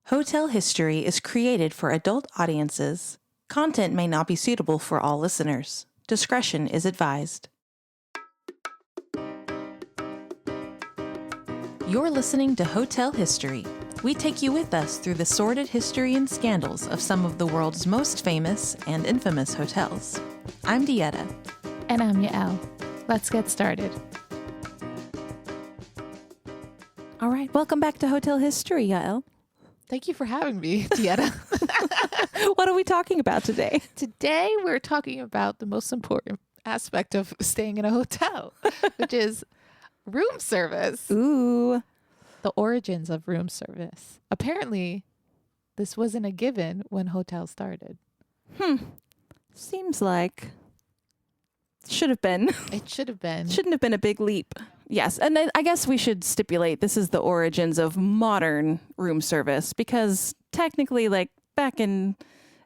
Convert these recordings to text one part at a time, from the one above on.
Hotel History is created for adult audiences. Content may not be suitable for all listeners. Discretion is advised. You're listening to Hotel History. We take you with us through the sordid history and scandals of some of the world's most famous and infamous hotels. I'm Dieta. And I'm Yael. Let's get started. All right, welcome back to Hotel History, Yael. Thank you for having me, Dieta. What are we talking about today? Today, we're talking about the most important aspect of staying in a hotel, which is room service. Ooh. The origins of room service. Apparently, this wasn't a given when hotels started. Seems like should have been. It should have been. Shouldn't have been a big leap. Yes, and I guess we should stipulate this is the origins of modern room service because technically, like back in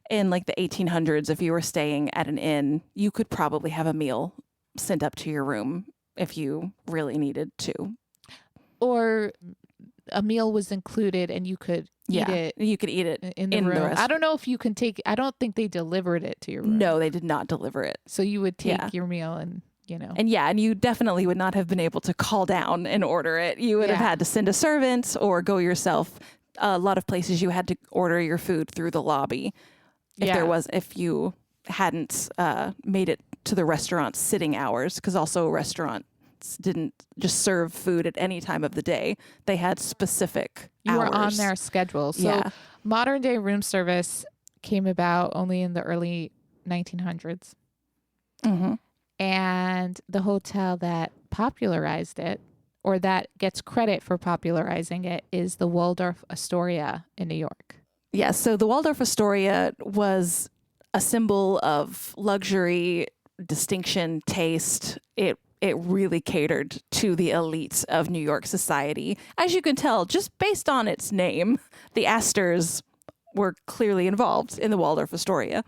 like the 1800s, if you were staying at an inn, you could probably have a meal sent up to your room if you really needed to. Or a meal was included and you could eat it. You could eat it in the room. I don't know if you can take, I don't think they delivered it to your room. No, they did not deliver it. So you would take your meal and, you know. And you definitely would not have been able to call down and order it. You would have had to send a servant or go yourself. A lot of places you had to order your food through the lobby. If you hadn't made it to the restaurant sitting hours, because also restaurants didn't just serve food at any time of the day. They had specific hours. You were on their schedule. So modern day room service came about only in the early 1900s. Mm-hmm. And the hotel that popularized it, or that gets credit for popularizing it, is the Waldorf Astoria in New York. Yes. So the Waldorf Astoria was a symbol of luxury, distinction, taste. It really catered to the elite of New York society. As you can tell, just based on its name, the Astors were clearly involved in the Waldorf Astoria.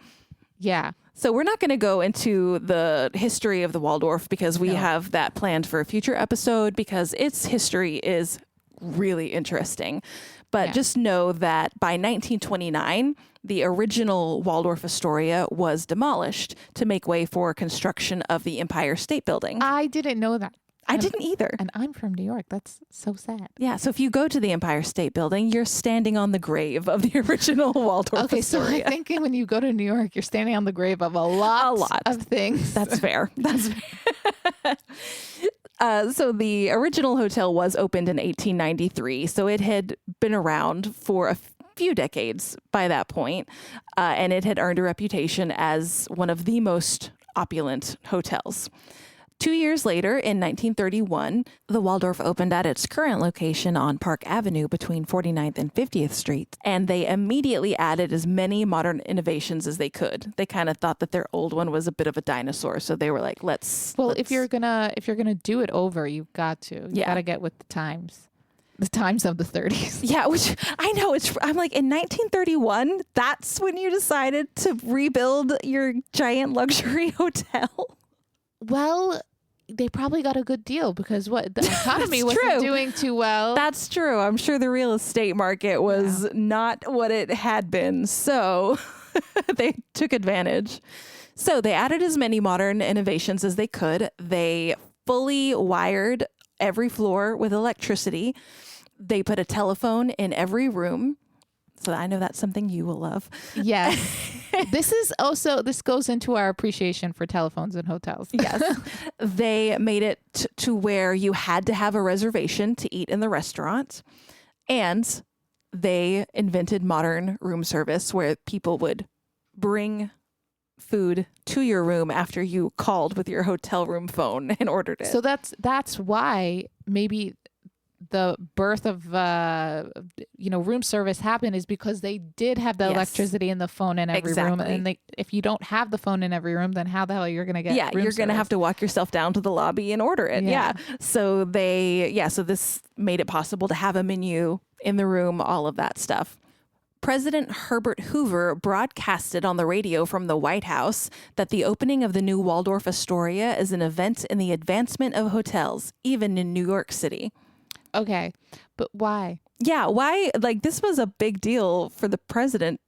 Yeah. So we're not going to go into the history of the Waldorf because we have that planned for a future episode because its history is really interesting. But just know that by 1929, the original Waldorf Astoria was demolished to make way for construction of the Empire State Building. I didn't know that. I didn't either. And I'm from New York. That's so sad. Yeah. So if you go to the Empire State Building, you're standing on the grave of the original Waldorf Astoria. So I think when you go to New York, you're standing on the grave of a lot of things. That's fair. That's fair. So the original hotel was opened in 1893. So it had been around for a few decades by that point, and it had earned a reputation as one of the most opulent hotels. 2 years later, in 1931, the Waldorf opened at its current location on Park Avenue between 49th and 50th Street, and they immediately added as many modern innovations as they could. They kind of thought that their old one was a bit of a dinosaur, so they were like, let's... if you're gonna do it over, you've got to. You got to get with the times. The times of the 30s. Yeah, which I know I'm like in 1931, that's when you decided to rebuild your giant luxury hotel. Well, they probably got a good deal because the economy wasn't doing too well. That's true. I'm sure the real estate market was not what it had been. So they took advantage. So they added as many modern innovations as they could. They fully wired every floor with electricity. They put a telephone in every room. So I know that's something you will love. Yes. This goes into our appreciation for telephones in hotels. Yes. They made it to where you had to have a reservation to eat in the restaurant. And they invented modern room service where people would bring food to your room after you called with your hotel room phone and ordered it. So that's why maybe the birth of room service happened is because they did have the electricity and the phone in every room, and if you don't have the phone in every room, then how the hell are you going to get room service? Going to have to walk yourself down to the lobby and order it. So this made it possible to have a menu in the room, all of that stuff. President Herbert Hoover broadcasted on the radio from the White House that the opening of the new Waldorf Astoria is an event in the advancement of hotels, even in New York City. Okay, but why? Yeah, why? Like, this was a big deal for the president.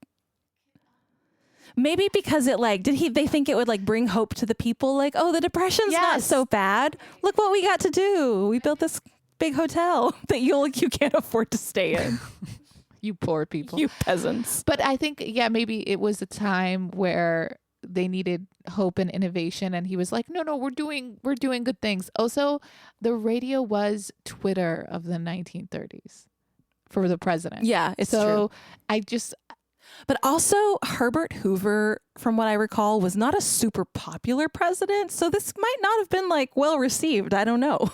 Maybe because it they think it would like bring hope to the people? Like, oh, the depression's not so bad. Look what we got to do. We built this big hotel that you can't afford to stay in. You poor people. You peasants. But I think, maybe it was a time where they needed hope and innovation. And he was like, no, we're doing good things. Also, the radio was Twitter of the 1930s for the president. Yeah, it's true. But also, Herbert Hoover, from what I recall, was not a super popular president. So this might not have been like well received. I don't know.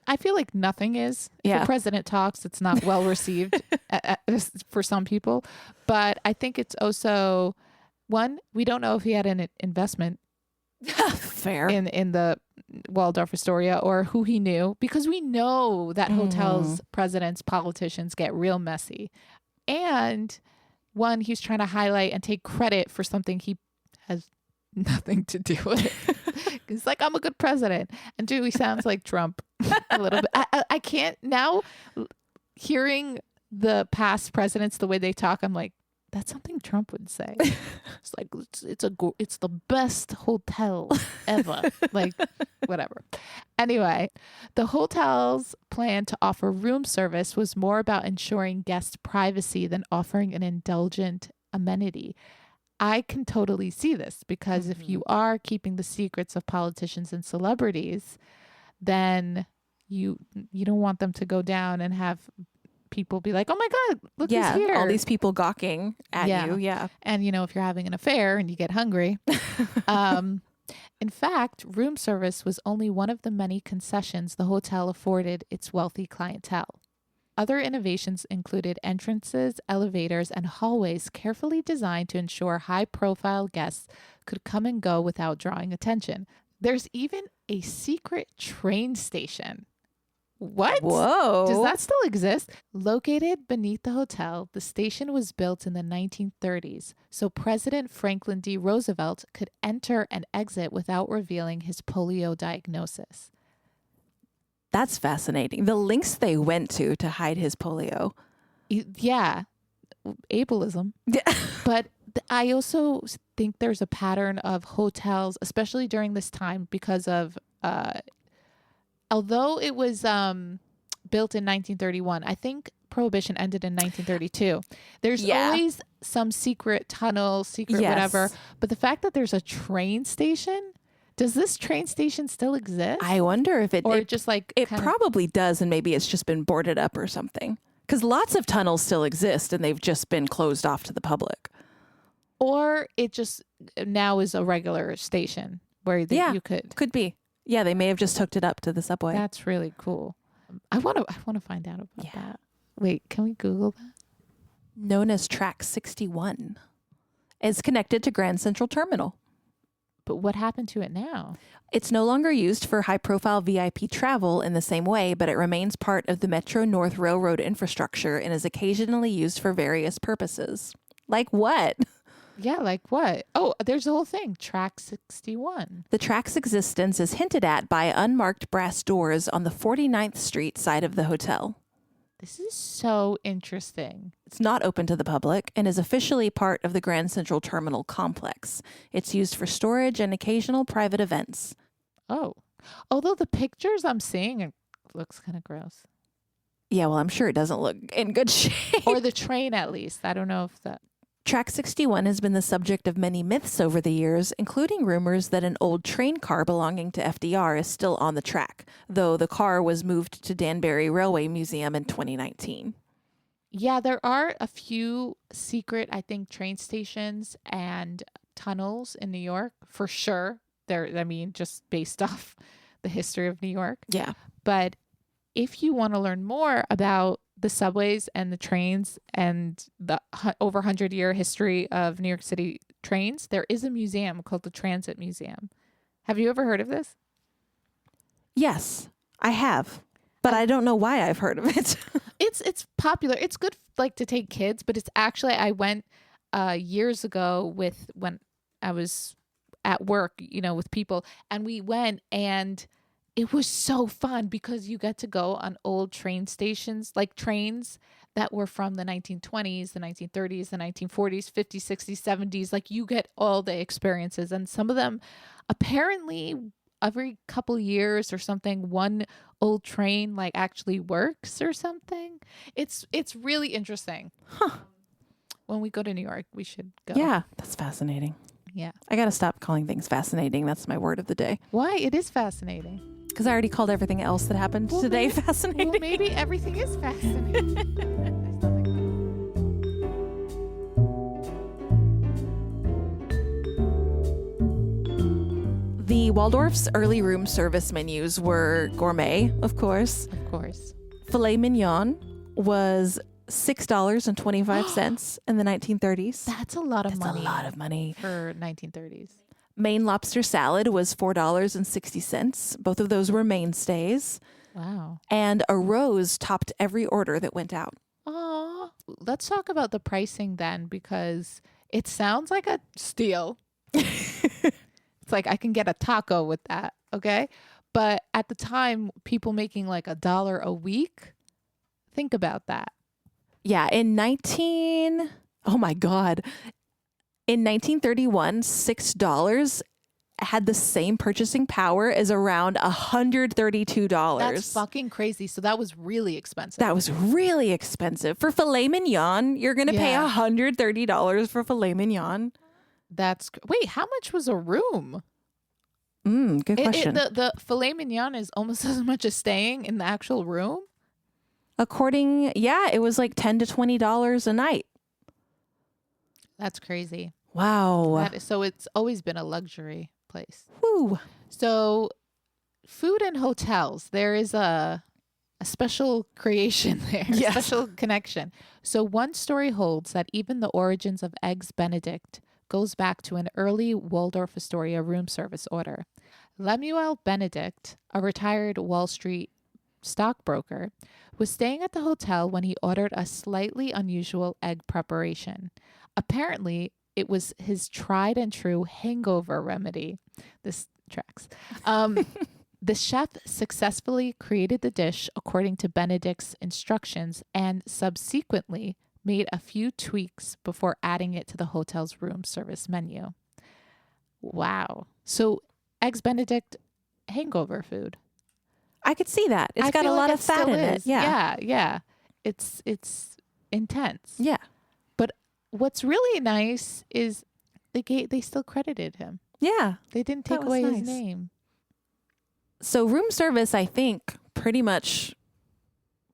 I feel like nothing is. If a president talks, it's not well received for some people. But I think it's also, one, we don't know if he had an investment fair in the Waldorf Astoria or who he knew, because we know that hotels, presidents, politicians get real messy. And one, he's trying to highlight and take credit for something he has nothing to do with it. He's like, I'm a good president. And two, he sounds like Trump a little bit. I can't now, hearing the past presidents, the way they talk, I'm like, that's something Trump would say. It's like, it's the best hotel ever. Like, whatever. Anyway, the hotel's plan to offer room service was more about ensuring guest privacy than offering an indulgent amenity. I can totally see this, because if you are keeping the secrets of politicians and celebrities, then you don't want them to go down and have people be like, oh my God, look who's here. All these people gawking at you. Yeah. And, if you're having an affair and you get hungry. In fact, room service was only one of the many concessions the hotel afforded its wealthy clientele. Other innovations included entrances, elevators, and hallways carefully designed to ensure high-profile guests could come and go without drawing attention. There's even a secret train station. What? Whoa. Does that still exist? Located beneath the hotel, the station was built in the 1930s, so President Franklin D. Roosevelt could enter and exit without revealing his polio diagnosis. That's fascinating. The lengths they went to hide his polio. Yeah. Ableism. But I also think there's a pattern of hotels, especially during this time, because of, although it was built in 1931, I think Prohibition ended in 1932. There's always some secret tunnel, whatever. But the fact that there's a train station, does this train station still exist? I wonder if it probably does, and maybe it's just been boarded up or something. Because lots of tunnels still exist, and they've just been closed off to the public. Or it just now is a regular station where you could be. Yeah, they may have just hooked it up to the subway. That's really cool. I want to find out about that. Wait, can we Google that? Known as Track 61, is connected to Grand Central Terminal. But what happened to it now? It's no longer used for high-profile VIP travel in the same way, but it remains part of the Metro North Railroad infrastructure and is occasionally used for various purposes. Like what? Yeah, like what? Oh, there's a whole thing. Track 61. The track's existence is hinted at by unmarked brass doors on the 49th Street side of the hotel. This is so interesting. It's not open to the public and is officially part of the Grand Central Terminal complex. It's used for storage and occasional private events. Oh, although the pictures I'm seeing looks kind of gross. Yeah, well, I'm sure it doesn't look in good shape. Or the train, at least. I don't know if that... Track 61 has been the subject of many myths over the years, including rumors that an old train car belonging to FDR is still on the track, though the car was moved to Danbury Railway Museum in 2019. Yeah, there are a few secret, I think, train stations and tunnels in New York, for sure. Just based off the history of New York. Yeah. But if you want to learn more about the subways and the trains and the over 100-year history of New York City trains, there is a museum called the Transit Museum. Have you ever heard of this? Yes, I have, but I don't know why I've heard of it. It's popular. It's good to take kids, but it's actually, I went years ago when I was at work, with people, and we went, and it was so fun because you get to go on old train stations, like trains that were from the 1920s, the 1930s, the 1940s, 50s, 60s, 70s. Like you get all the experiences. And some of them, apparently, every couple years or something, one old train like actually works or something. It's really interesting. Huh. When we go to New York, we should go. Yeah, that's fascinating. Yeah. I got to stop calling things fascinating. That's my word of the day. Why? It is fascinating. Because I already called everything else that happened today fascinating. Well, maybe everything is fascinating. The Waldorf's early room service menus were gourmet, of course. Of course. Filet mignon was $6.25 in the 1930s. That's a lot of money. That's a lot of money. For 1930s. Maine lobster salad was $4.60. Both of those were mainstays. Wow. And a rose topped every order that went out. Oh, let's talk about the pricing then, because it sounds like a steal. It's like I can get a taco with that. Okay. But at the time, people making like $1 a week. Think about that. Yeah. Oh my God. In 1931, $6 had the same purchasing power as around $132. That's fucking crazy. So that was really expensive. That was really expensive. For filet mignon, you're going to pay $130 for filet mignon. Wait, how much was a room? Good question. The filet mignon is almost as much as staying in the actual room? It was like $10 to $20 a night. That's crazy. Wow. So it's always been a luxury place. Woo. So food and hotels, there is a special creation there, a special connection. So one story holds that even the origins of Eggs Benedict goes back to an early Waldorf Astoria room service order. Lemuel Benedict, a retired Wall Street stockbroker, was staying at the hotel when he ordered a slightly unusual egg preparation. Apparently, it was his tried and true hangover remedy. This tracks. The chef successfully created the dish according to Benedict's instructions and subsequently made a few tweaks before adding it to the hotel's room service menu. Wow. So, Eggs Benedict hangover food. I could see that. It's got a lot of fat in it. Yeah. It's intense. Yeah. But what's really nice is they still credited him. Yeah. They didn't take away his name. So room service, I think, pretty much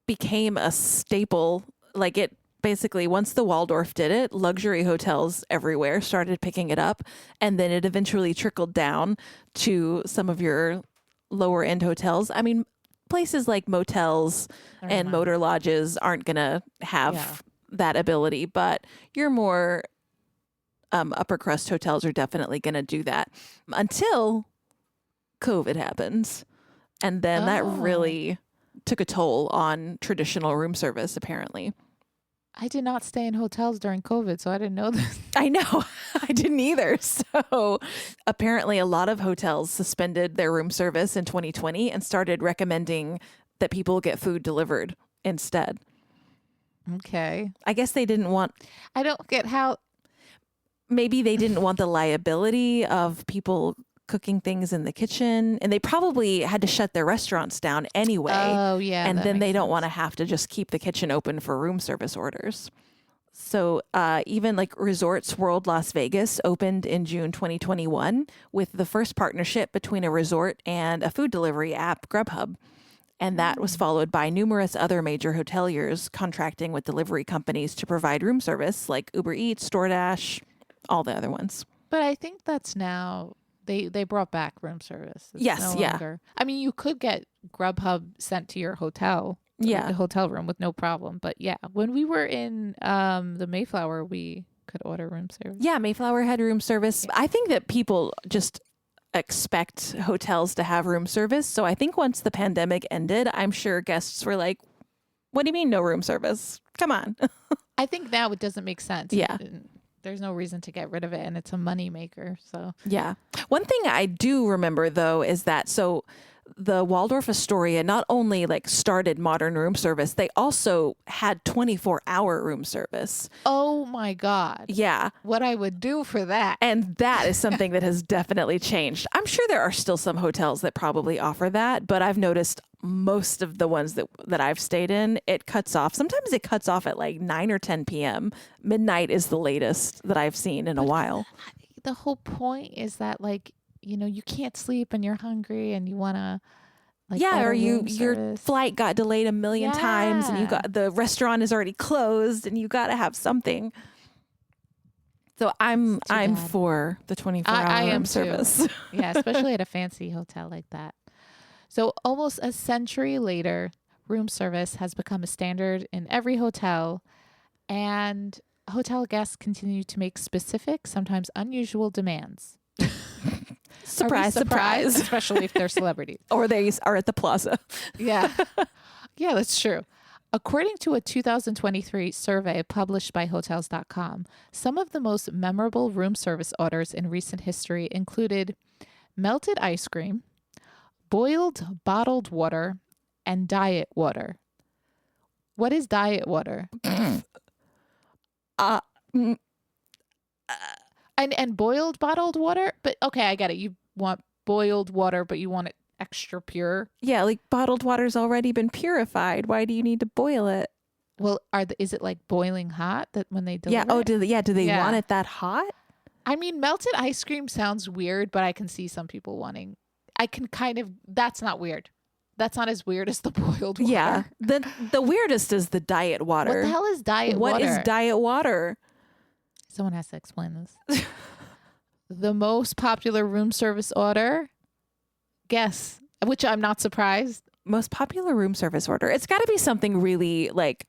became a staple. Like it basically, once the Waldorf did it, luxury hotels everywhere started picking it up. And then it eventually trickled down to some of your lower end hotels. I mean, places like motels and motor lodges aren't going to have that ability, but your more upper crust hotels are definitely going to do that until COVID happens. And then that really took a toll on traditional room service, apparently. I did not stay in hotels during COVID, so I didn't know this. I know. I didn't either. So apparently a lot of hotels suspended their room service in 2020 and started recommending that people get food delivered instead. Okay. I guess they didn't want... I don't get how... Maybe they didn't want the liability of people cooking things in the kitchen, and they probably had to shut their restaurants down anyway. Oh, yeah. And then they don't want to have to just keep the kitchen open for room service orders. So even like Resorts World Las Vegas opened in June 2021 with the first partnership between a resort and a food delivery app, Grubhub. And that was followed by numerous other major hoteliers contracting with delivery companies to provide room service like Uber Eats, DoorDash, all the other ones. But I think that's now... They brought back room service. It's yes, no longer. I mean, you could get Grubhub sent to your hotel, the hotel room with no problem. But yeah, when we were in the Mayflower, we could order room service. Yeah, Mayflower had room service. I think that people just expect hotels to have room service. So I think once the pandemic ended, I'm sure guests were like, "What do you mean no room service? Come on." I think now it doesn't make sense. Yeah. There's no reason to get rid of it, and it's a money maker. So yeah. One thing I do remember though is that the Waldorf Astoria not only like started modern room service, they also had 24-hour room service. Oh my God. Yeah. What I would do for that. And that is something that has definitely changed. I'm sure there are still some hotels that probably offer that, but I've noticed most of the ones that I've stayed in, it cuts off. Sometimes it cuts off at like 9 or 10 p.m. Midnight is the latest that I've seen in a while. The whole point is that, like, you know, you can't sleep and you're hungry and you want to, like, or your flight got delayed a million times and the restaurant is already closed and you got to have something. So I'm for the 24-hour room service. Yeah, especially at a fancy hotel like that. So almost a century later, room service has become a standard in every hotel, and hotel guests continue to make specific, sometimes unusual demands. Surprise, surprise. Especially if they're celebrities. Or they are at the plaza. Yeah. Yeah, that's true. According to a 2023 survey published by Hotels.com, some of the most memorable room service orders in recent history included melted ice cream, boiled bottled water, and diet water. What is diet water? And boiled bottled water? But okay, I get it. You want boiled water, but you want it extra pure. Yeah, like bottled water's already been purified. Why do you need to boil it? Well, is it like boiling hot that when they deliver? Yeah. Oh, do they want it that hot? I mean, melted ice cream sounds weird, but I can see some people wanting. That's not weird. That's not as weird as the boiled water. Yeah. The weirdest is the diet water. What the hell is diet water? What is diet water? Someone has to explain this. The most popular room service order. Guess, which I'm not surprised. Most popular room service order. It's got to be something really like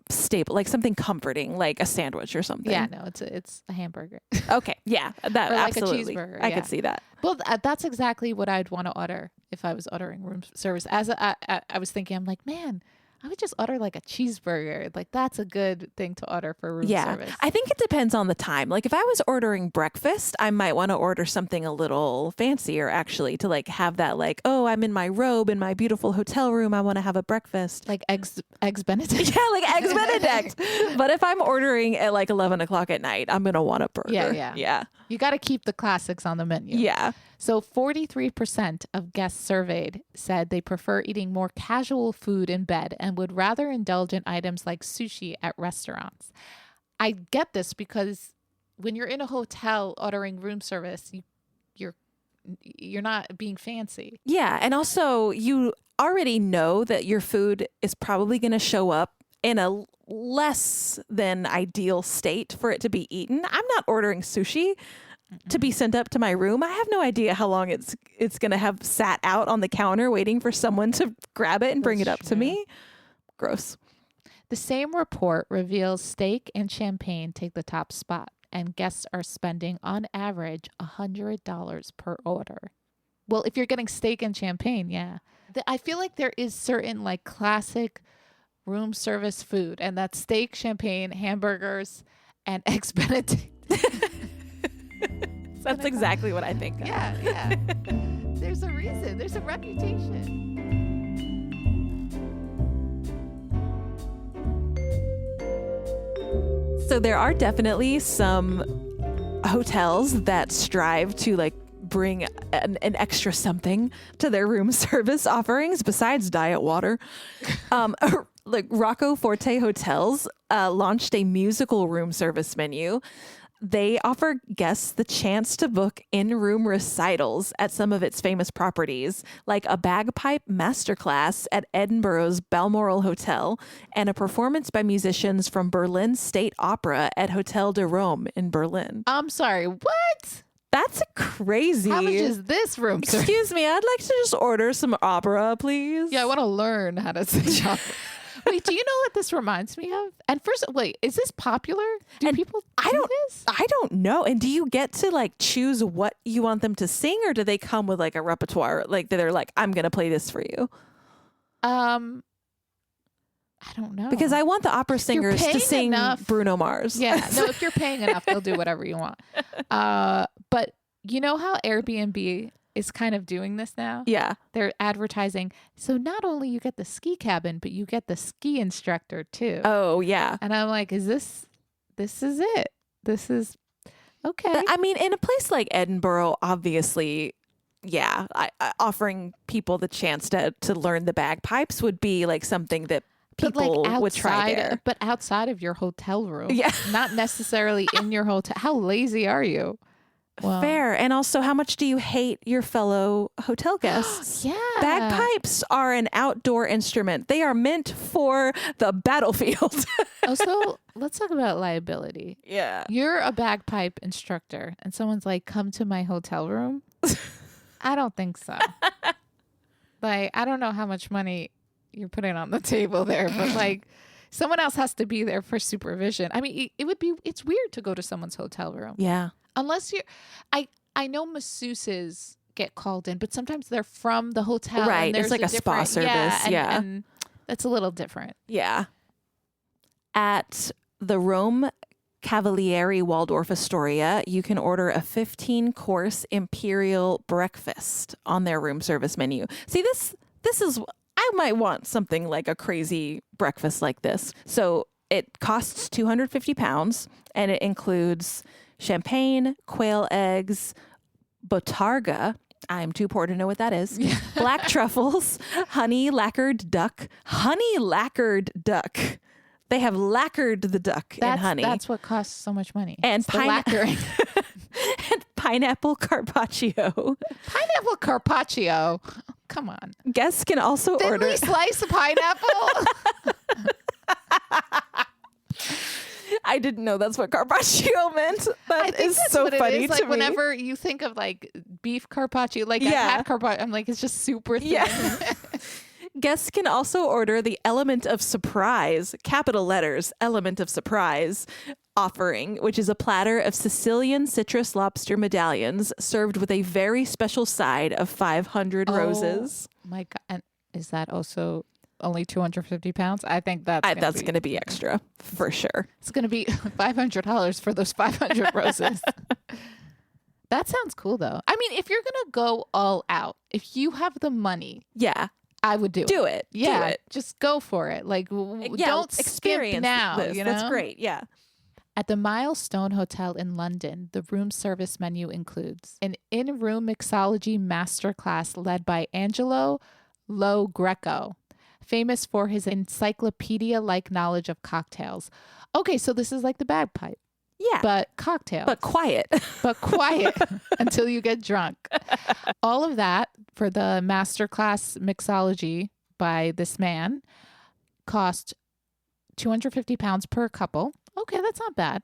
stable, like something comforting, like a sandwich or something. Yeah, no, it's a hamburger. Okay, yeah, that or like absolutely. A cheeseburger. I could see that. Well, that's exactly what I'd want to order if I was ordering room service. I was thinking, I'm like, man, I would just order like a cheeseburger. Like that's a good thing to order for room service. I think it depends on the time. Like if I was ordering breakfast, I might want to order something a little fancier actually to like have that like, oh, I'm in my robe in my beautiful hotel room. I want to have a breakfast. Like eggs Benedict. Yeah, like eggs Benedict. But if I'm ordering at like 11 o'clock at night, I'm going to want a burger. Yeah. You got to keep the classics on the menu. Yeah. So 43% of guests surveyed said they prefer eating more casual food in bed and would rather indulge in items like sushi at restaurants. I get this because when you're in a hotel ordering room service, you're not being fancy. Yeah, and also you already know that your food is probably going to show up in a less than ideal state for it to be eaten. I'm not ordering sushi to be sent up to my room. I have no idea how long it's going to have sat out on the counter waiting for someone to grab it and bring it up to me. Gross. The same report reveals steak and champagne take the top spot, and guests are spending on average $100 per order. Well, if you're getting steak and champagne, yeah. I feel like there is certain like classic room service food, and that's steak, champagne, hamburgers, and eggs Benedict. That's exactly what I think of. Yeah. There's a reason. There's a reputation. So there are definitely some hotels that strive to like bring an extra something to their room service offerings besides diet water. Like Rocco Forte Hotels launched a musical room service menu. They offer guests the chance to book in-room recitals at some of its famous properties, like a bagpipe masterclass at Edinburgh's Balmoral Hotel and a performance by musicians from Berlin State Opera at Hotel de Rome in Berlin. I'm sorry, what? That's crazy. How much is this room service? Excuse me, I'd like to just order some opera, please. Yeah, I want to learn how to sing opera. Wait, do you know what this reminds me of? And first, wait, is this popular? Do people do this? I don't know. And do you get to like choose what you want them to sing, or do they come with like a repertoire? Like they're like, I'm going to play this for you. I don't know. Because I want the opera singers to sing Bruno Mars. Yeah. No, if you're paying enough, they'll do whatever you want. But you know how Airbnb is kind of doing this now. Yeah. They're advertising. So not only you get the ski cabin, but you get the ski instructor too. Oh, yeah. And I'm like, this is it. This is okay. I mean, in a place like Edinburgh, obviously, yeah, offering people the chance to learn the bagpipes would be like something that people would try there. But outside of your hotel room. Yeah. Not necessarily in your hotel. How lazy are you? Well, fair. And also, how much do you hate your fellow hotel guests? Yeah. Bagpipes are an outdoor instrument. They are meant for the battlefield. Also, let's talk about liability. Yeah. You're a bagpipe instructor and someone's like, come to my hotel room. I don't think so. Like, I don't know how much money you're putting on the table there, but like someone else has to be there for supervision. I mean, it's weird to go to someone's hotel room. Yeah. Unless you're, I know masseuses get called in, but sometimes they're from the hotel. Right. And there's it's like a spa service. Yeah. And that's a little different. Yeah. At the Rome Cavalieri Waldorf Astoria, you can order a 15-course imperial breakfast on their room service menu. See, this is, I might want something like a crazy breakfast like this. So it costs £250 and it includes champagne, quail eggs, botarga. I'm too poor to know what that is. Black truffles, honey lacquered duck. They have lacquered the duck in honey. That's what costs so much money. And lacquering. And pineapple carpaccio. Pineapple carpaccio. Come on. Guests can also Didn't order. we slice a pineapple? I didn't know that's what carpaccio meant. That is so funny to me. Whenever you think of like beef carpaccio, like I've had carpaccio, I'm like, it's just super thin. Yeah. Guests can also order the element of surprise, capital letters, element of surprise offering, which is a platter of Sicilian citrus lobster medallions served with a very special side of 500 roses. My God. And is that also only £250? I think that's going to be extra for sure. It's going to be $500 for those 500 roses. That sounds cool though. I mean, if you're going to go all out, if you have the money. Yeah. I would do it. Yeah. Do it. Just go for it. Like, don't experience skip now. This. You know? That's great. Yeah. At the Milestone Hotel in London, the room service menu includes an in-room mixology masterclass led by Angelo Lo Greco, famous for his encyclopedia-like knowledge of cocktails. Okay, so this is like the bagpipe. Yeah. But cocktails. But quiet. But quiet until you get drunk. All of that for the masterclass mixology by this man cost £250 per couple. Okay, that's not bad.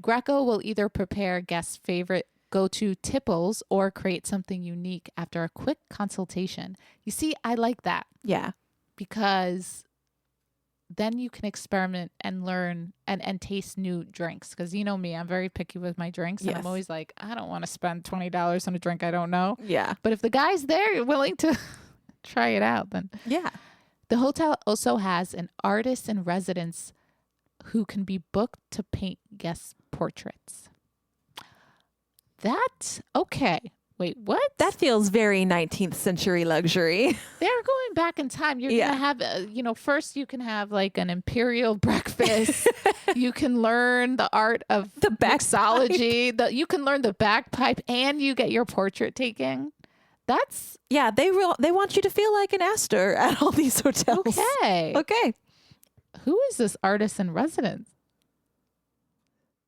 Greco will either prepare guests' favorite go-to tipples or create something unique after a quick consultation. You see, I like that. Yeah. Because then you can experiment and learn and taste new drinks. Because you know me, I'm very picky with my drinks. And I'm always like, I don't want to spend $20 on a drink I don't know. Yeah. But if the guy's there willing to try it out, then. Yeah. The hotel also has an artist in residence who can be booked to paint guest portraits. Okay. Wait, what? That feels very 19th century luxury. They're going back in time. You're going to have, first you can have like an imperial breakfast. You can learn the art of the mixology. You can learn the bagpipe and you get your portrait taken. That's... Yeah, they want you to feel like an Astor at all these hotels. Okay. Who is this artist in residence?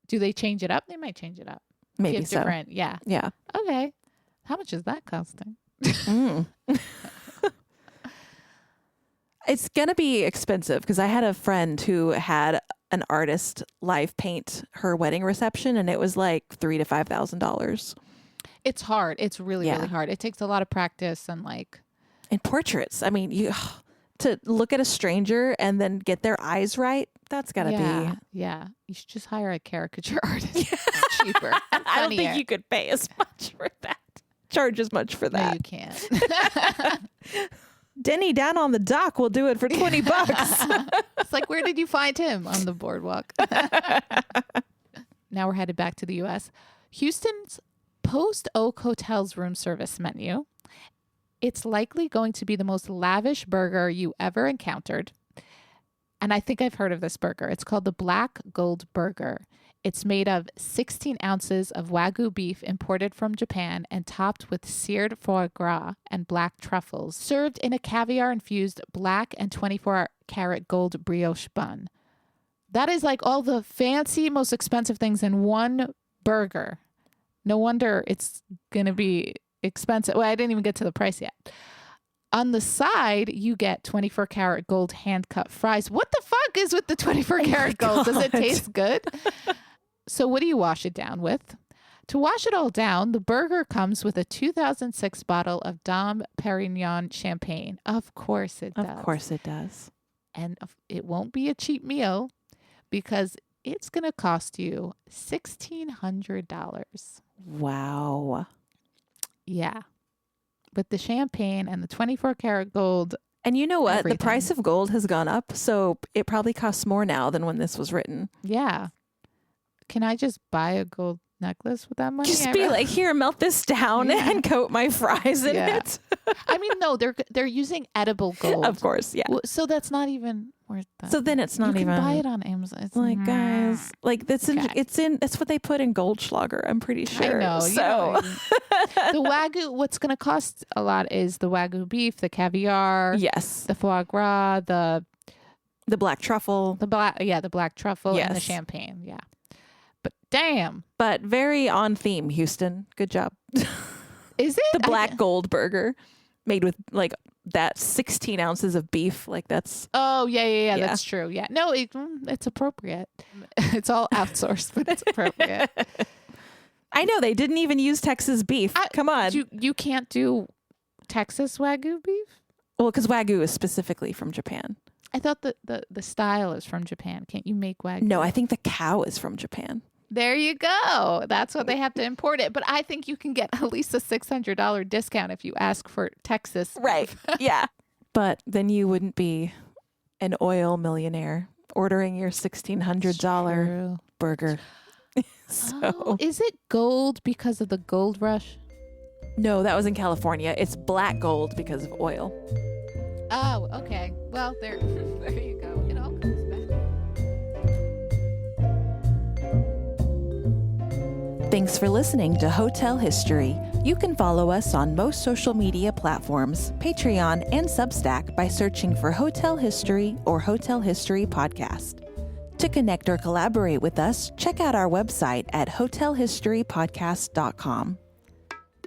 Do they change it up? They might change it up. Maybe so. Different. Yeah. Yeah. Okay. How much is that costing? It's going to be expensive because I had a friend who had an artist live paint her wedding reception and it was like $3,000 to $5,000. It's hard. It's really hard. It takes a lot of practice and portraits. I mean, to look at a stranger and then get their eyes right, that's got to be. Yeah. You should just hire a caricature artist. It's cheaper. I don't think you could pay as much for that. Charge as much for that. No, you can't. Denny down on the dock will do it for $20. It's like, where did you find him? On the boardwalk. Now we're headed back to the U.S. Houston's Post Oak Hotel's room service menu, it's likely going to be the most lavish burger you ever encountered. And I think I've heard of this burger. It's called the Black Gold Burger. It's made of 16 ounces of Wagyu beef imported from Japan and topped with seared foie gras and black truffles, served in a caviar-infused black and 24-karat gold brioche bun. That is like all the fancy, most expensive things in one burger. No wonder it's going to be expensive. Well, I didn't even get to the price yet. On the side, you get 24-karat gold hand-cut fries. What the fuck is with the 24-karat gold? Does it taste good? So what do you wash it down with? To wash it all down, the burger comes with a 2006 bottle of Dom Perignon champagne. Of course it does. Of course it does. And it won't be a cheap meal because it's going to cost you $1,600. Wow. Yeah. With the champagne and the 24-karat gold. And you know what? Everything. The price of gold has gone up, so it probably costs more now than when this was written. Yeah. Can I just buy a gold necklace with that money? Just be like, here, melt this down and coat my fries in it. I mean, no, they're using edible gold. Of course, yeah. So that's not even worth that. So then it's not you even. can buy it on Amazon. It's like, guys, like that's that's what they put in Goldschlager, I'm pretty sure. I know. So the Wagyu, what's going to cost a lot is the Wagyu beef, the caviar, yes, the foie gras, the black truffle, the black truffle, and the champagne. Yeah. But damn. But very on theme, Houston. Good job. Is it? The black gold burger made with like that 16 ounces of beef. Like that's. Oh, yeah. That's true. Yeah. No, it's appropriate. It's all outsourced, but it's appropriate. I know they didn't even use Texas beef. Come on. You can't do Texas Wagyu beef? Well, because Wagyu is specifically from Japan. I thought the style is from Japan. Can't you make Wagyu? No, I think the cow is from Japan. There you go. That's what they have to import it. But I think you can get at least a $600 discount if you ask for Texas. Right. Yeah. But then you wouldn't be an oil millionaire ordering your $1,600 burger. Is it gold because of the gold rush? No, that was in California. It's black gold because of oil. Oh, okay. Well, there you go. It all comes back. Thanks for listening to Hotel History. You can follow us on most social media platforms, Patreon, and Substack by searching for Hotel History or Hotel History Podcast. To connect or collaborate with us, check out our website at hotelhistorypodcast.com.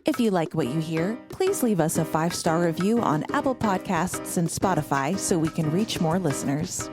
If you like what you hear, please leave us a 5-star review on Apple Podcasts and Spotify so we can reach more listeners.